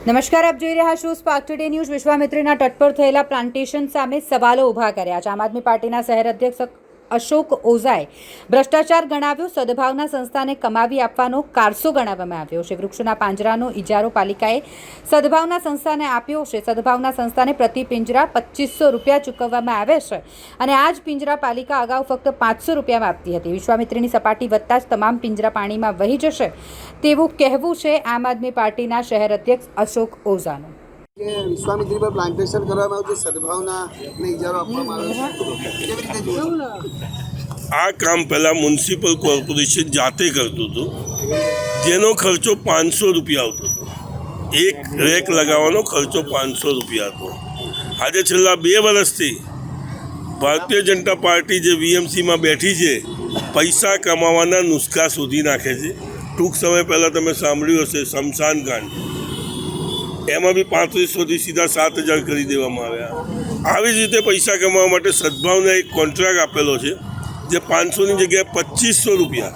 નમસ્કાર, આપ જોઈ રહ્યા છો સ્પાર્ક ટુડે ન્યૂઝ। વિશ્વામિત્રીના તટ પર થયેલા પ્લાન્ટેશન સામે સવાલો ઊભા કર્યા છે। આમ આદમી પાર્ટીના શહેર અધ્યક્ષ અશોક ઓઝાએ ભ્રષ્ટાચાર ગણાવ્યો, સદભાવના સંસ્થાને કમાવી આપવાનો કારસો ગણાવવામાં આવ્યો છે। વૃક્ષોના પાંજરાનો ઇજારો પાલિકાએ સદભાવના સંસ્થાને આપ્યો છે। સદભાવના સંસ્થાને પ્રતિ પિંજરા 2500 રૂપિયા ચૂકવવામાં આવે છે અને આ જ પિંજરા પાલિકા અગાઉ ફક્ત 500 રૂપિયામાં આપતી હતી। વિશ્વામિત્રીની સપાટી વધતા જ તમામ પિંજરા પાણીમાં વહી જશે તેવું કહેવું છે આમ આદમી પાર્ટીના શહેર અધ્યક્ષ અશોક ઓઝાનું। વિશ્વામિત્રી પર પ્લાન્ટેશન કરવામાં આવ્યું, સદભાવનાને ઇજારો આપવામાં આવ્યો છે, કેવી રીતે જોયું? આ કામ પહેલાં મ્યુનિસિપલ કોર્પોરેશન જાતે કરતું હતું, જેનો ખર્ચો 500 રૂપિયા આવતો હતો। એક રેક લગાવવાનો ખર્ચો 500 રૂપિયા હતો। આજે છેલ્લા 2 વર્ષથી ભારતીય જનતા પાર્ટી જે વીએમસીમાં બેઠી છે, પૈસા કમાવાના નુસ્ખા શોધી નાખે છે। ટૂંક સમય પહેલાં તમે સાંભળ્યું હશે શમશાન કાંડ, એમાં બી 3500થી સીધા 7000 કરી દેવામાં આવ્યા। આવી જ રીતે પૈસા કમાવા માટે સદભાવને એક કોન્ટ્રાક્ટ આપેલો છે, જે 500ની જગ્યાએ 2500 રૂપિયા,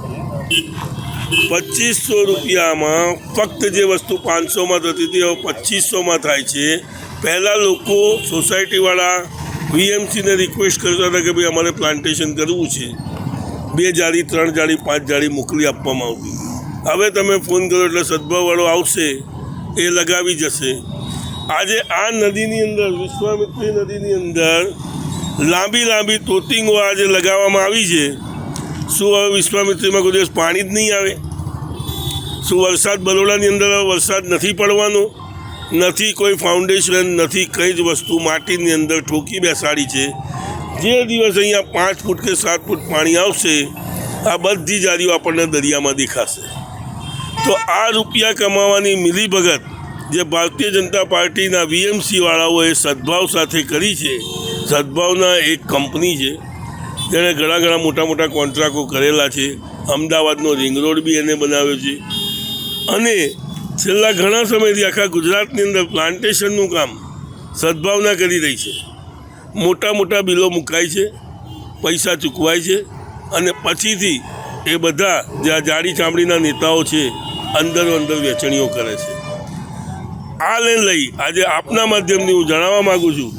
2500 રૂપિયામાં ફક્ત જે વસ્તુ 500માં થતી હતી હવે 2500માં થાય છે। પહેલાં લોકો સોસાયટીવાળા વીએમસીને રિક્વેસ્ટ કરતા હતા કે ભાઈ અમારે પ્લાન્ટેશન કરવું છે, 2 જાળી 3 જાળી 5 જાળી મોકલી આપવામાં આવતી। હવે તમે ફોન કરો એટલે સદભાવવાળો આવશે, એ લગાવી જશે। આજે આ નદીની અંદર, વિશ્વામિત્રી નદીની અંદર લાંબી લાંબી તોતિંગો આજે લગાવવામાં આવી છે। શું હવે વિશ્વામિત્રીમાં કોઈ દિવસ પાણી જ નહીં આવે? શું વરસાદ બરોડાની અંદર વરસાદ નથી પડવાનો? નથી કોઈ ફાઉન્ડેશન, નથી કંઈ જ વસ્તુ માટીની અંદર ઠોકી બેસાડી છે। જે દિવસ અહીંયા 5 ફૂટ કે 7 ફૂટ પાણી આવશે, આ બધી જારીઓ આપણને દરિયામાં દેખાશે। તો આ રૂપિયા કમાવાની મિલીભગત જે ભારતીય જનતા પાર્ટીના વીએમસીવાળાઓએ સદભાવ સાથે કરી છે, સદભાવના એક કંપની છે જેણે ઘણા મોટા મોટા કોન્ટ્રાક્ટો કરેલા છે। અમદાવાદનો રિંગ રોડ બી એને બનાવ્યો છે અને છેલ્લા ઘણા સમયથી આખા ગુજરાતની અંદર પ્લાન્ટેશનનું કામ સદભાવના કરી રહી છે। મોટા મોટા બિલો મુકાય છે, પૈસા ચૂકવાય છે અને પછીથી એ બધા જે આ જાડી ચામડીના નેતાઓ છે અંદરો અંદર વેચણીઓ કરે છે। આ લઈ આજે આપના માધ્યમથી હું જણાવવા માગું છું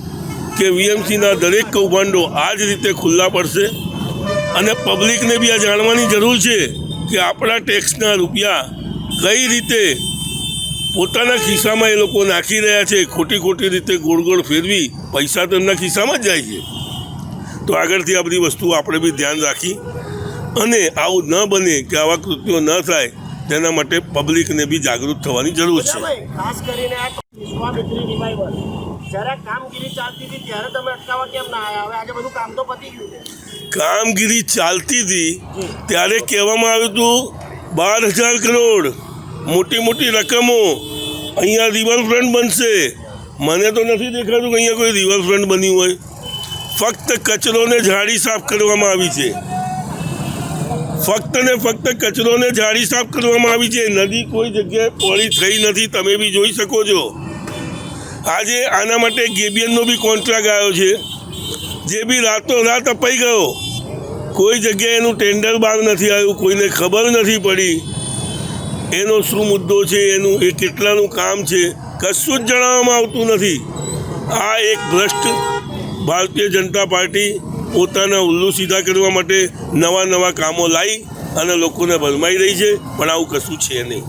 કે વીએમસીના દરેક કૌભાંડો આ જ રીતે ખુલ્લા પડશે અને પબ્લિકને બી આ જાણવાની જરૂર છે કે આપણા ટેક્સના રૂપિયા કઈ રીતે પોતાના ખિસ્સામાં એ લોકો નાખી રહ્યા છે। ખોટી રીતે ગોળ ફેરવી પૈસા તો એમના ખિસ્સામાં જ જાય છે। તો આગળથી આ બધી વસ્તુઓ આપણે બી ધ્યાન રાખી અને આવું ન બને કે આવા કૃત્યો ન થાય, તેના માટે પબ્લિકને બી જાગૃત થવાની જરૂર છે। ખાસ કરીને આ વિશ્વામિત્રી રિવાઇવલ જ્યારે કામગીરી ચાલતી હતી ત્યારે તમે અટકાવવા કેમ ના આવ્યા? હવે આજે બધું કામ તો પતી ગયું છે। કામગીરી ચાલતી હતી ત્યારે કહેવામાં આવ્યું હતું 12,000 કરોડ મોટી રકમો અહીંયા રિવરફ્રન્ટ બનશે। મને તો નથી દેખાતું કે અહીંયા કોઈ રિવરફ્રન્ટ બન્યું હોય। ફક્ત કચરોને ઝાડી સાફ કરવામાં આવી છે, ફક્ત ને ફક્ત કચરોને ઝાડી સાફ કરવામાં આવી છે। નદી કોઈ જગ્યાએ પોળી થઈ નથી, તમે બી જોઈ શકો છો। આજે આના માટે ગેબિયનનો બી કોન્ટ્રાક્ટ આવ્યો છે, જે બી રાતોરાત અપાઈ ગયો। કોઈ જગ્યાએ એનું ટેન્ડર બહાર નથી આવ્યું, કોઈને ખબર નથી પડી એનો શું મુદ્દો છે, એનું એ કેટલાનું કામ છે, કશું જ જણાવવામાં આવતું નથી। આ એક ભ્રષ્ટ ભારતીય જનતા પાર્ટી પોતાના ઉલ્લુ સીધા કરવા માટે નવા કામો લાવી અને લોકોને ભરમાઈ રહી છે, પણ આવું કશું છે નહીં।